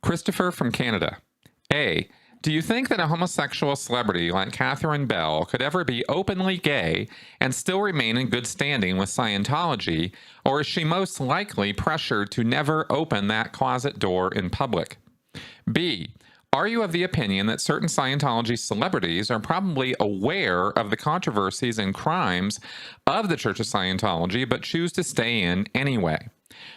Christopher from Canada. A. Do you think that a homosexual celebrity like Catherine Bell could ever be openly gay and still remain in good standing with Scientology, or is she most likely pressured to never open that closet door in public? B. Are you of the opinion that certain Scientology celebrities are probably aware of the controversies and crimes of the Church of Scientology but choose to stay in anyway?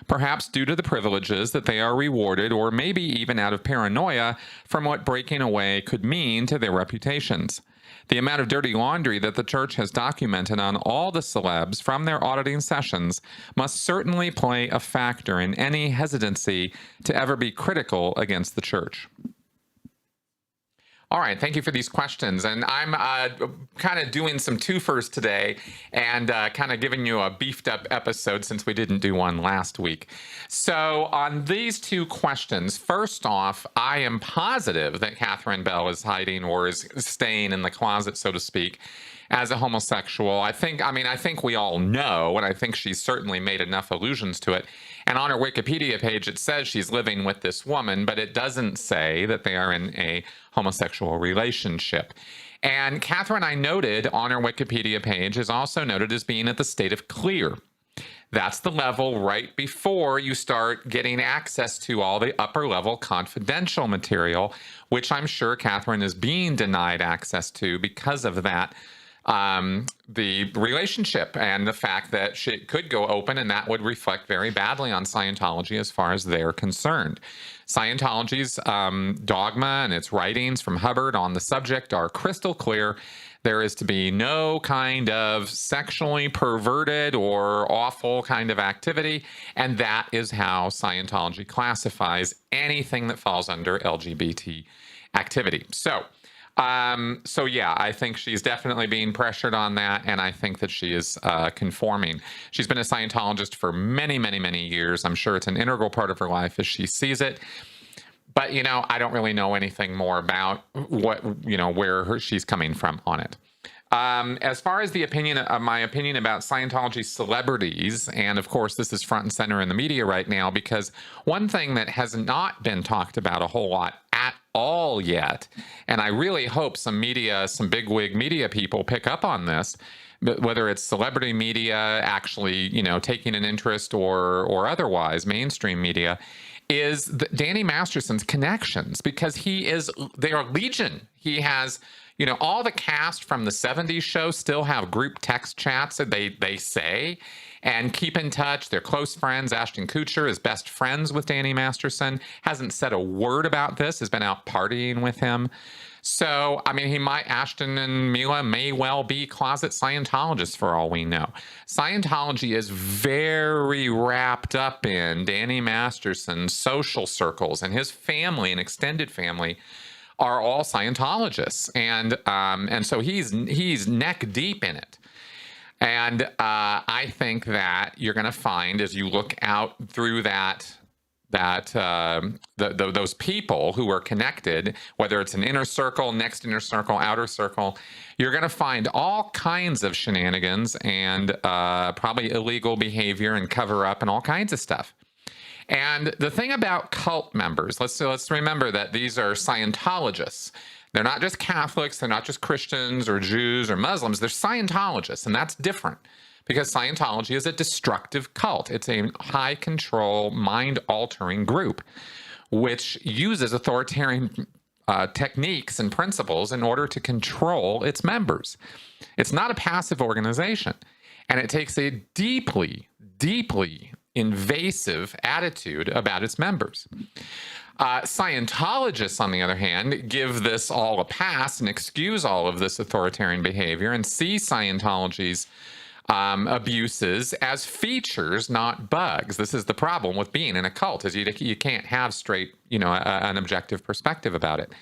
Perhaps due to the privileges that they are rewarded, or maybe even out of paranoia from what breaking away could mean to their reputations. The amount of dirty laundry that the church has documented on all the celebs from their auditing sessions must certainly play a factor in any hesitancy to ever be critical against the church. All right, thank you for these questions. And I'm kind of doing some twofers today and kind of giving you a beefed up episode since we didn't do one last week. So on these two questions, first off, I am positive that Catherine Bell is hiding or is staying in the closet, so to speak, as a homosexual. I think we all know, and I think she's certainly made enough allusions to it. And on her Wikipedia page, it says she's living with this woman, but it doesn't say that they are in a homosexual relationship. And Catherine, I noted on her Wikipedia page, is also noted as being at the state of clear. That's the level right before you start getting access to all the upper level confidential material, which I'm sure Catherine is being denied access to because of that. The relationship and the fact that she could go open, and that would reflect very badly on Scientology as far as they're concerned. Scientology's dogma and its writings from Hubbard on the subject are crystal clear. There is to be no kind of sexually perverted or awful kind of activity, and that is how Scientology classifies anything that falls under LGBT activity. So yeah, I think she's definitely being pressured on that, and I think that she is conforming. She's been a Scientologist for many, many, many years. I'm sure it's an integral part of her life as she sees it. But, I don't really know anything more about what, where she's coming from on it. As far as my opinion about Scientology celebrities, and of course this is front and center in the media right now, because one thing that has not been talked about a whole lot at all yet, and I really hope some bigwig media people pick up on this, whether it's celebrity media actually, taking an interest or otherwise mainstream media, is Danny Masterson's connections, because they are legion. He has, all the cast from the 70s show still have group text chats that they say and keep in touch. They're close friends. Ashton Kutcher is best friends with Danny Masterson, hasn't said a word about this, has been out partying with him. So, Ashton and Mila may well be closet Scientologists for all we know. Scientology is very wrapped up in Danny Masterson's social circles, and his family and extended family are all Scientologists. And so he's neck deep in it. And I think that you're going to find, as you look out through those people who are connected, whether it's an inner circle, next inner circle, outer circle, you're going to find all kinds of shenanigans and probably illegal behavior and cover up and all kinds of stuff. And the thing about cult members, let's remember that these are Scientologists. They're not just Catholics, they're not just Christians or Jews or Muslims, they're Scientologists, and that's different. Because Scientology is a destructive cult. It's a high-control, mind-altering group which uses authoritarian techniques and principles in order to control its members. It's not a passive organization, and it takes a deeply, deeply invasive attitude about its members. Scientologists, on the other hand, give this all a pass and excuse all of this authoritarian behavior and see Scientology's abuses as features, not bugs. This is the problem with being in a cult, is you can't have straight, an objective perspective about it.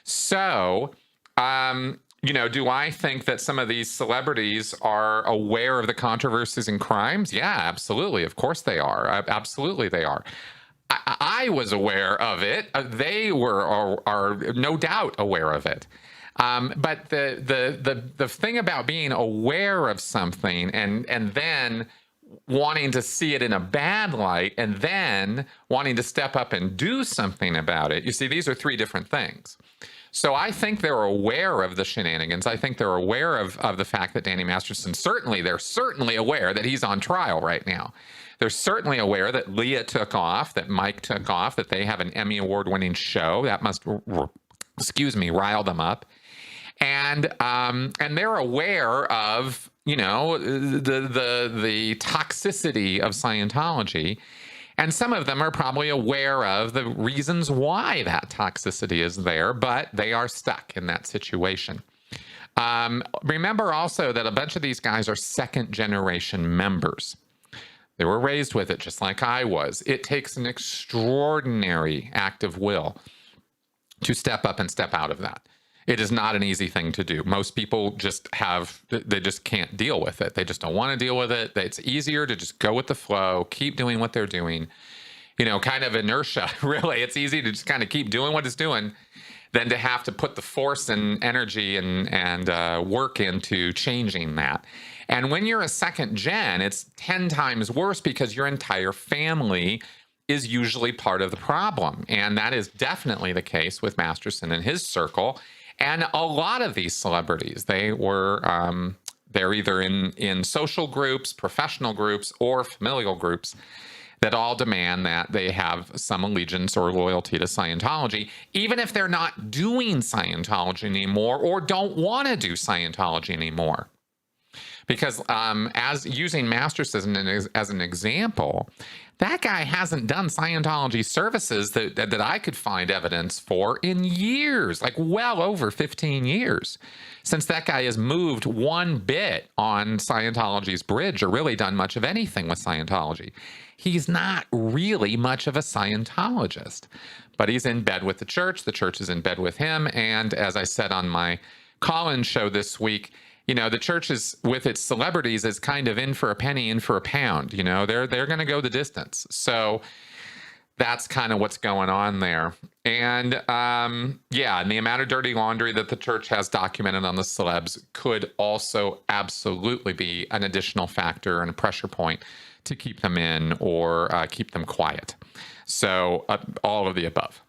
So, do I think that some of these celebrities are aware of the controversies and crimes? Yeah, absolutely. Of course they are. Absolutely they are. I was aware of it. They are no doubt aware of it. But the thing about being aware of something and then wanting to see it in a bad light and then wanting to step up and do something about it. You see, these are three different things. So I think they're aware of the shenanigans. I think they're aware of the fact that Danny Masterson, they're certainly aware that he's on trial right now. They're certainly aware that Leah took off, that Mike took off, that they have an Emmy Award-winning show. That must, rile them up. And they're aware of, the toxicity of Scientology. And some of them are probably aware of the reasons why that toxicity is there, but they are stuck in that situation. Remember also that a bunch of these guys are second-generation members. They were raised with it just like I was. It takes an extraordinary act of will to step up and step out of that. It is not an easy thing to do. Most people they just can't deal with it. They just don't want to deal with it. It's easier to just go with the flow, keep doing what they're doing. Kind of inertia, really. It's easy to just kind of keep doing what it's doing than to have to put the force and energy and work into changing that. And when you're a second gen, it's 10 times worse because your entire family is usually part of the problem. And that is definitely the case with Masterson and his circle. And a lot of these celebrities, they're either in social groups, professional groups, or familial groups that all demand that they have some allegiance or loyalty to Scientology, even if they're not doing Scientology anymore or don't want to do Scientology anymore. Because as using Masterson as an example, that guy hasn't done Scientology services that I could find evidence for in years, like well over 15 years, since that guy has moved one bit on Scientology's bridge or really done much of anything with Scientology. He's not really much of a Scientologist, but he's in bed with the church is in bed with him, and as I said on my call-in show this week, the church is, with its celebrities, is kind of in for a penny, in for a pound. They're going to go the distance. So that's kind of what's going on there. And and the amount of dirty laundry that the church has documented on the celebs could also absolutely be an additional factor and a pressure point to keep them in or keep them quiet. So all of the above.